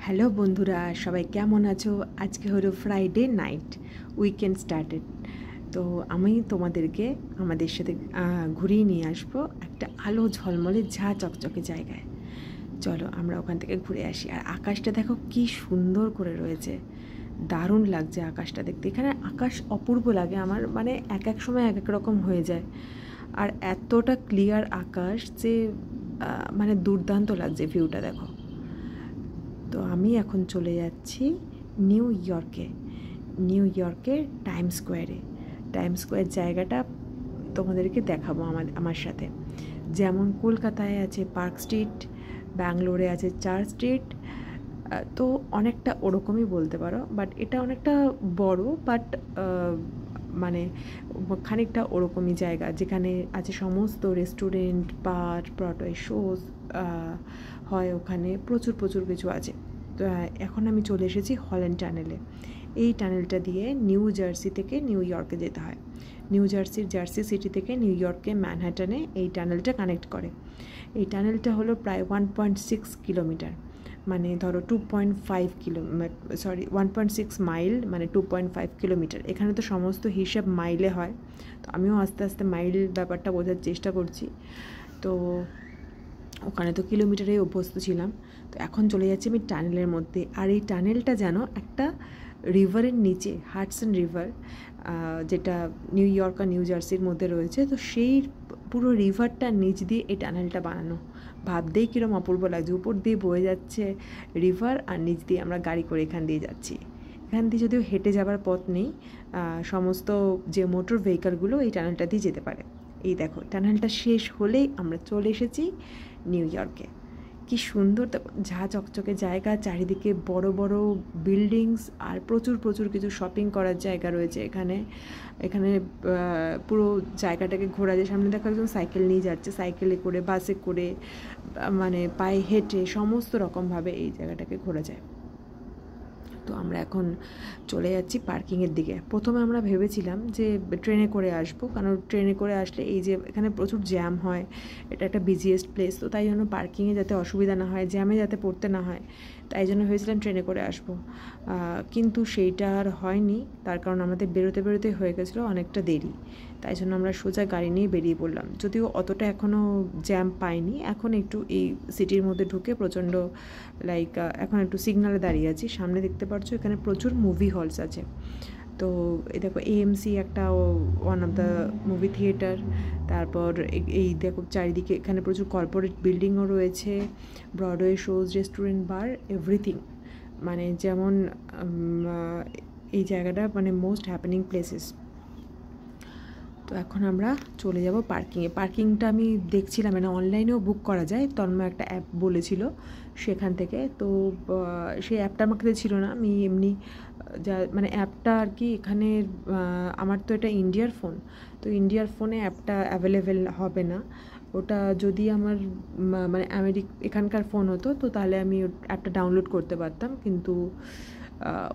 Hello বন্ধুরা, সবাই কেমন আছো? আজকে হলো ফ্রাইডে নাইট, উইকেন্ড স্টার্টেড। তো আমি তোমাদেরকে আমাদের সাথে ঘুরিয়ে নিয়ে আসবো একটা আলো ঝলমলে ঝা চকচকে জায়গায়। চলো আমরা ওখান থেকে ঘুরে আসি। আর আকাশটা দেখো কি সুন্দর করে রয়েছে, দারুণ লাগছে আকাশটা দেখতে। এখানে আকাশ অপূর্ব লাগে আমার, মানে এক এক সময় এক এক রকম হয়ে যায়। আর এতটা ক্লিয়ার আকাশ যে মানে দুর্দান্ত লাগছে ভিউটা, দেখো। তো আমি এখন চলে যাচ্ছি নিউ ইয়র্কে, নিউ ইয়র্কের টাইম স্কোয়ারে। টাইম স্কোয়ার জায়গাটা তোমাদেরকে দেখাবো আমার সাথে। যেমন কলকাতায় আছে পার্ক স্ট্রিট, ব্যাঙ্গালোরে আছে চার্চ স্ট্রিট, তো অনেকটা ওরকমই বলতে পারো। বাট এটা অনেকটা বড়, বাট মানে খানিকটা ওরকমই জায়গা, যেখানে আছে সমস্ত রেস্টুরেন্ট, বার, ব্রডওয়ে শোজ হয়, ওখানে প্রচুর প্রচুর কিছু আছে। তো এখন আমি চলে এসেছি হল্যান্ড টানেলে। এই টানেলটা দিয়ে নিউ জার্সি থেকে নিউ ইয়র্কে যেতে হয়। নিউ জার্সির জার্সি সিটি থেকে নিউ ইয়র্কে ম্যানহাটনে এই টানেলটা কানেক্ট করে। এই টানেলটা হলো প্রায় 1.6 কিলোমিটার, মানে ধরো 2.5 1.6 মাইল, মানে 2.5 কিলোমিটার। এখানে তো সমস্ত হিসাব মাইলে হয়, তো আমিও আস্তে আস্তে মাইল ব্যাপারটা বোঝার চেষ্টা করছি। তো ওখানে তো কিলোমিটারেই অভ্যস্ত ছিলাম। তো এখন চলে যাচ্ছি আমি টানেলের মধ্যে। আর এই টানেলটা যেন একটা রিভারের নিচে, হাডসন রিভার, যেটা নিউ ইয়র্ক আর নিউ জার্সির মধ্যে রয়েছে, তো সেই পুরো রিভারটার নিচ দিয়ে এই টানেলটা বানানো। ভাবতেই কীরকম অপূর্ব লাগছে, উপর দিয়ে বয়ে যাচ্ছে রিভার আর নিচ দিয়ে আমরা গাড়ি করে এখান দিয়ে যাচ্ছি। এখান দিয়ে যদিও হেঁটে যাবার পথ নেই, সমস্ত যে মোটর ভেহিকলগুলো এই টানেলটা দিয়ে যেতে পারে। এই দেখো, টানেলটা শেষ হলেই আমরা চলে এসেছি নিউ ইয়র্কে। কি সুন্দর দেখো, ঝা চকচকে জায়গা, চারিদিকে বড় বড় বিল্ডিংস, আর প্রচুর প্রচুর কিছু শপিং করার জায়গা রয়েছে এখানে। এখানে পুরো জায়গাটাকে ঘোরা যায়। সামনে দেখো একজন সাইকেল নিয়ে যাচ্ছে, সাইকেলে করে, বাসে করে, মানে পায়ে হেঁটে, সমস্ত রকমভাবে এই জায়গাটাকে ঘোরা যায়। তো আমরা এখন চলে যাচ্ছি পার্কিংয়ের দিকে। প্রথমে আমরা ভেবেছিলাম যে ট্রেনে করে আসবো, কারণ ট্রেনে করে আসলে এই যে এখানে প্রচুর জ্যাম হয়, এটা একটা বিজিয়েস্ট প্লেস, তো তাই জন্য পার্কিংয়ে যাতে অসুবিধা না হয়, জ্যামে যাতে পড়তে না হয়, তাই জন্য ভেবেছিলাম ট্রেনে করে আসবো। কিন্তু সেইটা আর হয়নি, তার কারণ আমাদের বেরোতে বেরোতে হয়ে গেছিলো অনেকটা দেরি। তাই জন্য আমরা সোজা গাড়ি নিয়ে বেরিয়ে পড়লাম। যদিও অতটা এখনও জ্যাম পাইনি, এখন একটু এই সিটির মধ্যে ঢুকে প্রচণ্ড এখন একটু সিগনালে দাঁড়িয়ে আছি। সামনে দেখতে পাচ্ছ এখানে প্রচুর মুভি হলস আছে। তো এই দেখো এএমসি একটা one of the movie theatre. তারপর এই দেখো চারিদিকে এখানে প্রচুর কর্পোরেট বিল্ডিংও রয়েছে, ব্রডওয়ে শোজ, রেস্টুরেন্ট, বার, এভরিথিং। মানে যেমন এই জায়গাটা মানে মোস্ট হ্যাপেনিং প্লেসেস। তো এখন আমরা চলে যাব পার্কিংয়ে। পার্কিংটা আমি দেখছিলাম, মানে অনলাইনেও বুক করা যায়, তন্ময় একটা অ্যাপ বলেছিল সেখান থেকে। তো সেই অ্যাপটা আমার কাছে ছিল না, আমি এমনি যা মানে অ্যাপটা আর কি এখানে, আমার তো এটা ইন্ডিয়ার ফোন, তো ইন্ডিয়ার ফোনে অ্যাপটা অ্যাভেলেবেল হবে না। ওটা যদি আমার মানে এখানকার ফোন হতো, তো তাহলে আমি অ্যাপটা ডাউনলোড করতে পারতাম, কিন্তু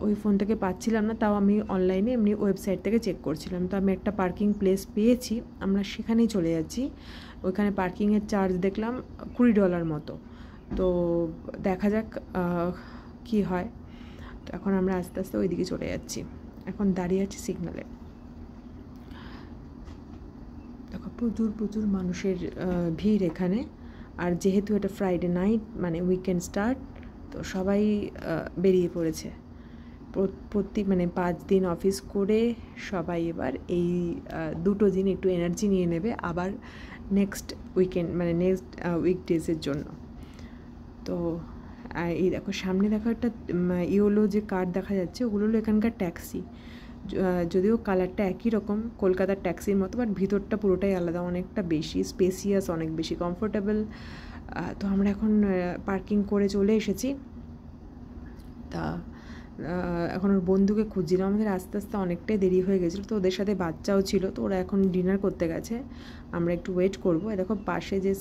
ওই ফোন থেকে পাচ্ছিলাম না। তাও আমি অনলাইনে এমনি ওয়েবসাইট থেকে চেক করছিলাম। তো আমি একটা পার্কিং প্লেস পেয়েছি, আমরা সেখানেই চলে যাচ্ছি। ওইখানে পার্কিংয়ের চার্জ দেখলাম $20 মতো। তো দেখা যাক কি হয়। তো এখন আমরা আস্তে আস্তে ওইদিকে চলে যাচ্ছি। এখন দাঁড়িয়ে আছি সিগনালে। দেখো প্রচুর প্রচুর মানুষের ভিড় এখানে। আর যেহেতু এটা ফ্রাইডে নাইট, মানে উইকেন্ড স্টার্ট, তো সবাই বেরিয়ে পড়েছে। মানে 5 দিন অফিস করে সবাই এবার এই 2 দিন একটু এনার্জি নিয়ে নেবে আবার নেক্সট উইকেন্ড, মানে নেক্সট উইকডেজের জন্য। তো এই দেখো সামনে দেখো একটা ইয়োলো যে কার দেখা যাচ্ছে, ওগুলো হলো এখানকার ট্যাক্সি। যদিও কালারটা একই রকম কলকাতার ট্যাক্সির মতো, বাট ভিতরটা পুরোটাই আলাদা, অনেকটা বেশি স্পেসিয়াস, অনেক বেশি কমফোর্টেবল। তো আমরা এখন পার্কিং করে চলে এসেছি। তা এখন ওর বন্ধুকে খুঁজছিলাম, আমাদের আস্তে আস্তে অনেকটাই দেরি হয়ে গেছিলো, তো ওদের সাথে বাচ্চাও ছিল, তো ওরা এখন ডিনার করতে গেছে, আমরা একটু ওয়েট করবো। দেখো পাশে যে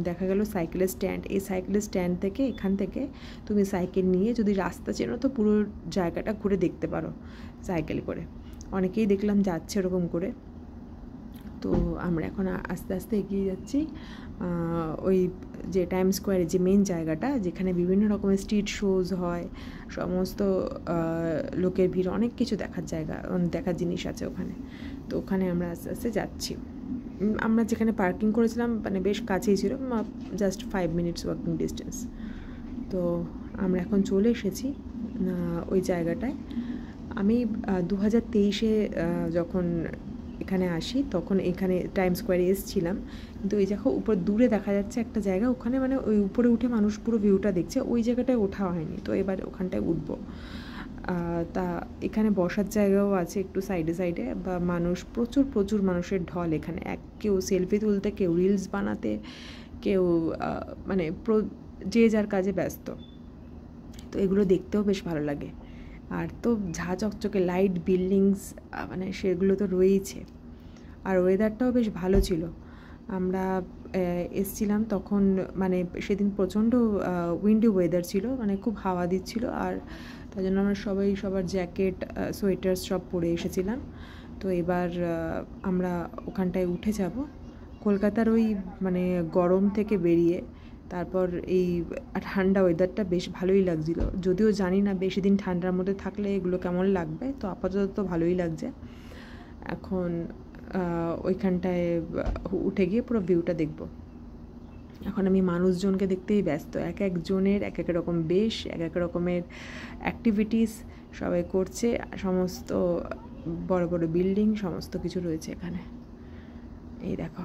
দেখা গেল সাইকেলের স্ট্যান্ড, এই সাইকেলের স্ট্যান্ড থেকে এখান থেকে তুমি সাইকেল নিয়ে যদি রাস্তা চেনো তো পুরো জায়গাটা ঘুরে দেখতে পারো সাইকেল করে। অনেকেই দেখলাম যাচ্ছে এরকম করে। তো আমরা এখন আস্তে আস্তে এগিয়ে যাচ্ছি ওই যে টাইম স্কোয়ারে যে মেন জায়গাটা, যেখানে বিভিন্ন রকমের স্ট্রিট শোজ হয়, সমস্ত লোকের ভিড়, অনেক কিছু দেখার জায়গা, দেখার জিনিস আছে ওখানে। তো ওখানে আমরা আস্তে আস্তে যাচ্ছি। আমরা যেখানে পার্কিং করেছিলাম মানে বেশ কাছেই ছিল, জাস্ট 5 মিনিটস ওয়াকিং ডিস্টেন্স। তো আমরা এখন চলে এসেছি ওই জায়গাটায়। আমি 2023-এ যখন এখানে আসি তখন এখানে টাইম স্কোয়ারে এসেছিলাম, কিন্তু ওই জায়গা উপর দূরে দেখা যাচ্ছে একটা জায়গা, ওখানে মানে ওই উপরে উঠে মানুষ পুরো ভিউটা দেখছে, ওই জায়গাটায় ওঠা হয়নি। তো এবার ওখানটায় উঠবো। তা এখানে বসার জায়গাও আছে একটু সাইডে সাইডে, বা মানুষ প্রচুর মানুষের ঢল এখানে। কেউ সেলফি তুলতে, কেউ রিলস বানাতে, কেউ মানে যে যার কাজে ব্যস্ত। তো এগুলো দেখতেও বেশ ভালো লাগে। আর তো ঝা চকচকে লাইট বিল্ডিংস, মানে সেগুলো তো রয়েইছে। আর ওয়েদারটাও বেশ ভালো ছিল। আমরা এসছিলাম তখন, মানে সেদিন প্রচণ্ড উইন্ডি ওয়েদার ছিল, মানে খুব হাওয়া দিচ্ছিল। আর তার জন্য আমরা সবাই সবার জ্যাকেট, সোয়েটার্স সব পরে এসেছিলাম। তো এবার আমরা ওখানটায় উঠে যাব। কলকাতার ওই মানে গরম থেকে বেরিয়ে তারপর এই ঠান্ডা ওয়েদারটা বেশ ভালোই লাগছিল। যদিও জানি না বেশি দিন ঠান্ডার মধ্যে থাকলে এগুলো কেমন লাগবে, তো আপাতত তো ভালোই লাগছে। এখন ওইখানটায় উঠে গিয়ে পুরো ভিউটা দেখব। এখন আমি মানুষজনকে দেখতেই ব্যস্ত, এক একজনের এক এক রকম বেশ, এক এক রকমের অ্যাক্টিভিটিস সবাই করছে। সমস্ত বড় বড় বিল্ডিং, সমস্ত কিছু রয়েছে এখানে। এই দেখো,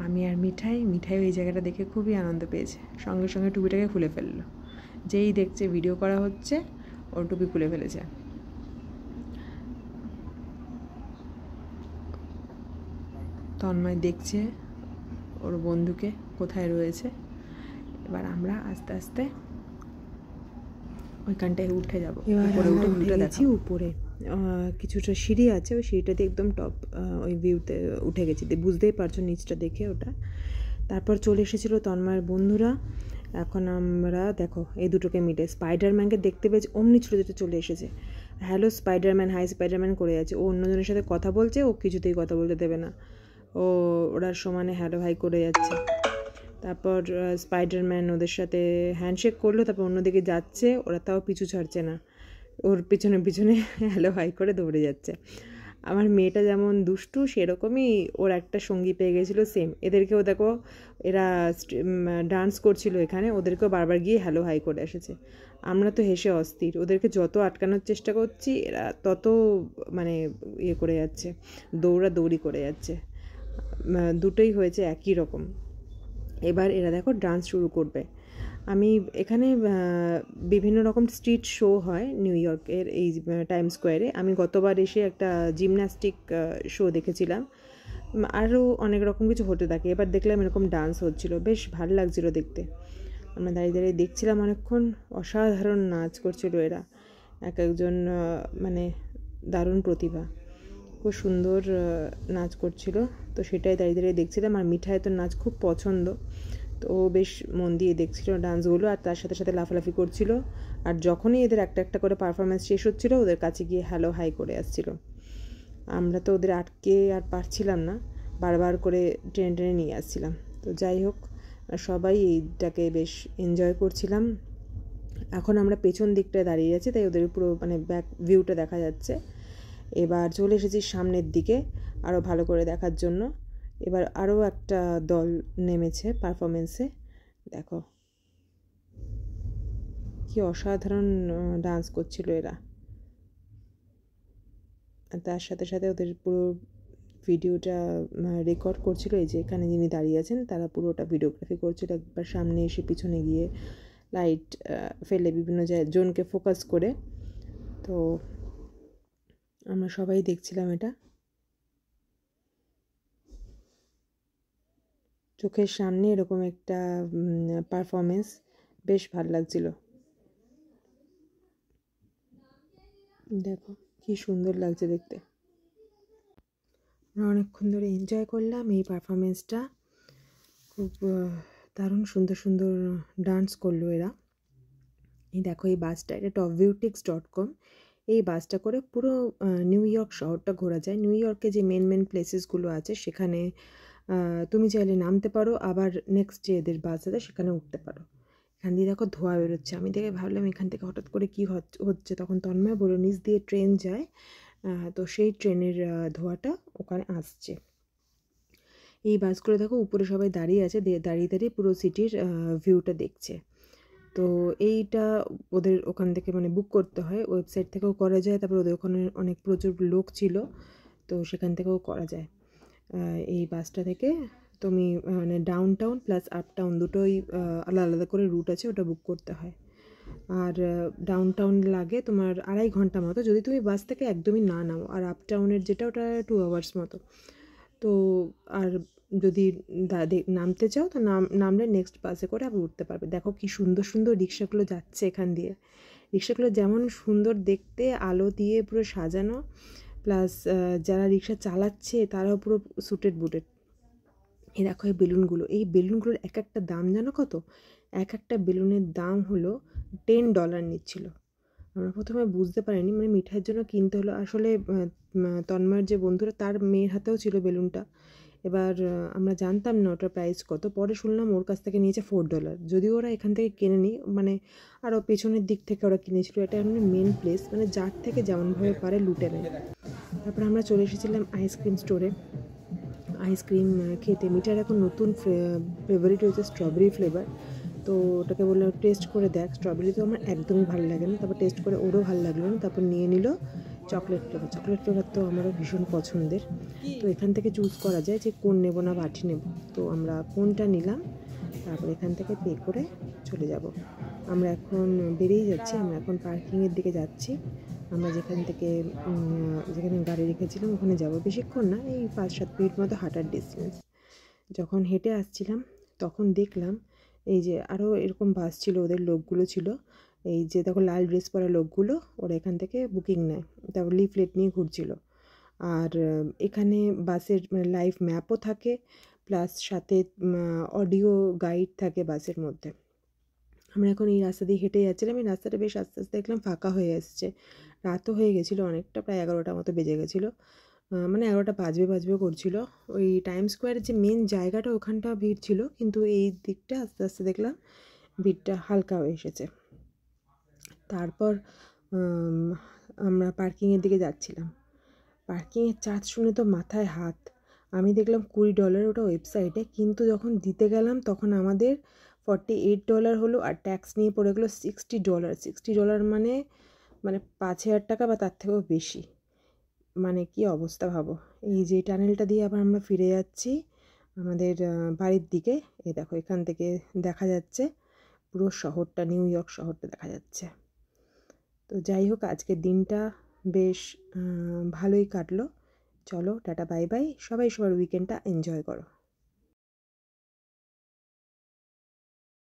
আমি আর মিঠাই ওই জায়গাটা দেখে খুবই আনন্দ পেয়েছে। সঙ্গে সঙ্গে টুপিটাকে খুলে ফেললো। যেই দেখছে ভিডিও করা হচ্ছে, ওর টুপি খুলে ফেলেছে। তন্ময় দেখছে ওর বন্ধুকে কোথায় রয়েছে। এবার আমরা আস্তে আস্তে ওইখানটায় উঠে যাবো। উপরে উঠে ভিউটা দেখাচ্ছি। উপরে কিছুটা সিঁড়ি আছে, ওই সিঁড়িটাতে একদম টপ ওই ভিউতে উঠে গেছি, বুঝতেই পারছো নিচটা দেখে ওটা। তারপর চলে এসেছিলো তন্ময়ের বন্ধুরা। এখন আমরা দেখো এই দুটোকে মিলে স্পাইডারম্যানকে দেখতে পেয়েছি, অমনি ছুটে ছুটে চলে এসেছে। হ্যালো স্পাইডারম্যান, হাই স্পাইডারম্যান করে আছে। ও অন্যজনের সাথে কথা বলছে, ও কিছুতেই কথা বলতে দেবে না, ওরা সমানে হ্যালো হাই করে যাচ্ছে। তারপর স্পাইডারম্যান ওদের সাথে হ্যান্ডশেক করলো, তারপর অন্যদিকে যাচ্ছে, ওরা তাও পিছু ছাড়ছে না, ওর পিছনে পিছনে হ্যালো হাই করে দৌড়ে যাচ্ছে। আমার মেয়েটা যেমন দুষ্টু, সেরকমই ওর একটা সঙ্গী পেয়ে গেছিলো সেম। এদেরকেও দেখো, এরা ডান্স করছিল এখানে, ওদেরকেও বারবার গিয়ে হ্যালো হাই করে এসেছে। আমরা তো হেসে অস্থির, ওদেরকে যত আটকানোর চেষ্টা করছি এরা তত মানে ইয়ে করে যাচ্ছে, দৌড়াদৌড়ি করে যাচ্ছে। দুটোই হয়েছে একই রকম। এবার এরা দেখো ডান্স শুরু করবে। আমি এখানে বিভিন্ন রকম স্ট্রিট শো হয় নিউ ইয়র্কের এই টাইম স্কোয়ারে। আমি গতবার এসে একটা জিমন্যাস্টিক শো দেখেছিলাম, আরও অনেক রকম কিছু হতে থাকে। এবার দেখলাম এরকম ডান্স হচ্ছিল, বেশ ভালো লাগছিলো দেখতে। আমরা দাঁড়িয়ে দাঁড়িয়ে দেখছিলাম অনেকক্ষণ। অসাধারণ নাচ করছিল এরা, এক একজন মানে দারুণ প্রতিভা, খুব সুন্দর নাচ করছিল। তো সেটাই দাঁড়িয়ে দাঁড়িয়ে দেখছিলাম। আর মিঠাই তো নাচ খুব পছন্দ, তো ও বেশ মন দিয়ে দেখছিল ডান্সগুলো, আর তার সাথে সাথে লাফালাফি করছিল। আর যখনই এদের একটা একটা করে পারফরমেন্স শেষ হচ্ছিল, ওদের কাছে গিয়ে হ্যালো হাই করে আসছিল। আমরা তো ওদের আটকে আর পারছিলাম না, বারবার করে টেনে টেনে নিয়ে আসছিলাম। তো যাই হোক, সবাই এইটাকে বেশ এনজয় করছিলাম। এখন আমরা পেছন দিকটায় দাঁড়িয়ে আছি, তাই ওদের পুরো মানে ব্যাক ভিউটা দেখা যাচ্ছে। এবার চলে এসেছি সামনের দিকে আরও ভালো করে দেখার জন্য। এবার আরও একটা দল নেমেছে পারফরমেন্সে, দেখো কি অসাধারণ ডান্স করছিল এরা। তার সাথে সাথে ওদের পুরো ভিডিওটা রেকর্ড করছিল। এই যে এখানে যিনি দাঁড়িয়ে আছেন, তারা পুরোটা ভিডিওগ্রাফি করছিল। একবার সামনে এসে পিছনে গিয়ে লাইট ফেলে বিভিন্ন জনকে ফোকাস করে। তো আমরা সবাই দেখছিলাম এটা, চোখের সামনে এরকম একটা পারফরমেন্স, বেশ ভালো লাগছিল। দেখো কি সুন্দর লাগছে দেখতে। আমরা অনেকক্ষণ ধরে এনজয় করলাম এই পারফরমেন্সটা, খুব দারুণ সুন্দর সুন্দর ডান্স করলো এরা। এই দেখো এই বাসটা, এটা topviewtix.com। এই বাসটা করে পুরো নিউ ইয়র্ক শহরটা ঘোরা যায়। নিউ ইয়র্কে যে মেন প্লেসেসগুলো আছে সেখানে তুমি চাইলে নামতে পারো, আবার নেক্সট যে এদের বাস আছে সেখানে উঠতে পারো। এখান দিয়ে দেখো ধোঁয়া বেরোচ্ছে, আমি দেখে ভাবলাম এখান থেকে হঠাৎ করে কী হচ্ছে, তখন তন্ময় বলল নিচ দিয়ে ট্রেন যায়, তো সেই ট্রেনের ধোঁয়াটা ওখানে আসছে। এই বাসগুলো দেখো উপরে সবাই দাঁড়িয়ে আছে, দাঁড়িয়ে দাঁড়িয়ে পুরো সিটির ভিউটা দেখছে। তো এইটা ওদের ওখান থেকে মানে বুক করতে হয়, ওয়েবসাইট থেকেও করা যায়, তারপর ওদের ওখানে অনেক প্রচুর লোক ছিল, তো সেখান থেকেও করা যায়। এই বাসটা থেকে তুমি মানে down town plus up town দুটোই আলাদা আলাদা করে রুট আছে, ওটা বুক করতে হয়। আর ডাউন টাউন লাগে তোমার 2.5 ঘন্টা মতো যদি তুমি বাস থেকে একদমই না নামো, আর আপ টাউনের যেটা ওটা 2 আওয়ার্স মতো। তো আর যদি নামতে চাও তো নামলে নেক্সট বাসে করে আবার উঠতে পারবে। দেখো কি সুন্দর সুন্দর রিক্সাগুলো যাচ্ছে এখান দিয়ে, রিক্সাগুলো যেমন সুন্দর দেখতে, আলো দিয়ে পুরো সাজানো, প্লাস যারা রিক্সা চালাচ্ছে তারাও পুরো সুটেড বুটেড। এই দেখো এই বেলুনগুলো, এই বেলুনগুলোর এক একটা দাম জানো কত? এক একটা বেলুনের দাম হলো $10 নিচ্ছিল। আমরা প্রথমে বুঝতে পারিনি, মানে মিঠাইয়ের জন্য কিনতে হলো। আসলে তন্ময়ের যে বন্ধুরা তার মেয়ের হাতেও ছিল বেলুনটা, এবার আমরা জানতাম না ওটার প্রাইস কত, পরে শুনলাম ওর কাছ থেকে নিয়েছে $4। যদিও ওরা এখান থেকে কেনেনি, মানে আরও পেছনের দিক থেকে ওরা কিনেছিল। এটা এমনি মেন প্লেস, মানে যার থেকে যেমনভাবে পারে লুটে নেয়। তারপর আমরা চলে এসেছিলাম আইসক্রিম স্টোরে আইসক্রিম খেতে। মিঠার এখন নতুন ফেভারিট হয়েছে স্ট্রবেরি ফ্লেভার, তো ওটাকে বললাম টেস্ট করে দেখ। স্ট্রবেরি তো আমার একদমই ভালো লাগে না, তারপর টেস্ট করে ওরও ভালো লাগলো না, তারপর নিয়ে নিল চকলেট ফ্লেভার। চকলেট ফ্লেভার তো আমারও ভীষণ পছন্দের। তো এখান থেকে চুজ করা যায় যে কোন নেব না বাটি নেব, তো আমরা কোনটা নিলাম, তারপর এখান থেকে পে করে চলে যাব। আমরা এখন বেরিয়ে যাচ্ছি, আমরা এখন পার্কিংয়ের দিকে যাচ্ছি। আমরা যেখানে গাড়ি রেখেছিলাম ওখানে যাব। বেশিক্ষণ না, এই 5-7 মিনিট মতো হাঁটার ডিস্টেন্স। যখন হেঁটে আসছিলাম তখন দেখলাম এই যে আরও এরকম বাস ছিল, ওদের লোকগুলো ছিল, এই যে দেখো লাল ড্রেস পরা লোকগুলো, ওরা এখান থেকে বুকিং নেয়, তারপর লিফলেট নিয়ে ঘুরছিল। আর এখানে বাসের মানে লাইভ ম্যাপও থাকে, প্লাস সাথে অডিও গাইড থাকে বাসের মধ্যে। আমরা এখন এই রাস্তা দিয়ে হেঁটে যাচ্ছিলাম, এই রাস্তাটা বেশ আস্তে আস্তে দেখলাম ফাঁকা হয়ে এসছে। রাতও হয়ে গেছিলো অনেকটা, প্রায় 11টা মতো বেজে গেছিলো, মানে 11টা বাজবে করছিল। ওই টাইম স্কোয়ারের যে মেন জায়গাটা ওখানটা ভিড় ছিল, কিন্তু এই দিকটা আস্তে আস্তে দেখলাম ভিড়টা হালকা হয়ে এসেছে। তারপর আমরা পার্কিংয়ের দিকে যাচ্ছিলাম। পার্কিংয়ের চার্জ শুনে তো মাথায় হাত। আমি দেখলাম $20 ওটা ওয়েবসাইটে, কিন্তু যখন দিতে গেলাম তখন আমাদের $48 হলো, আর ট্যাক্স নিয়ে পড়ে গেলো $60। $60 মানে 5,000 টাকা বা তার থেকেও বেশি। মানে কি অবস্থা ভাবো। এই যে টানেলটা দিয়ে আবার আমরা ফিরে যাচ্ছি আমাদের বাড়ির দিকে। এই দেখো এখান থেকে দেখা যাচ্ছে পুরো শহরটা, নিউ ইয়র্ক শহরটা দেখা যাচ্ছে। তো যাই হোক, আজকের দিনটা বেশ ভালোই কাটলো। চলো টাটা বাই বাই, সবাই সবার উইকেন্ডটা এনজয় করো।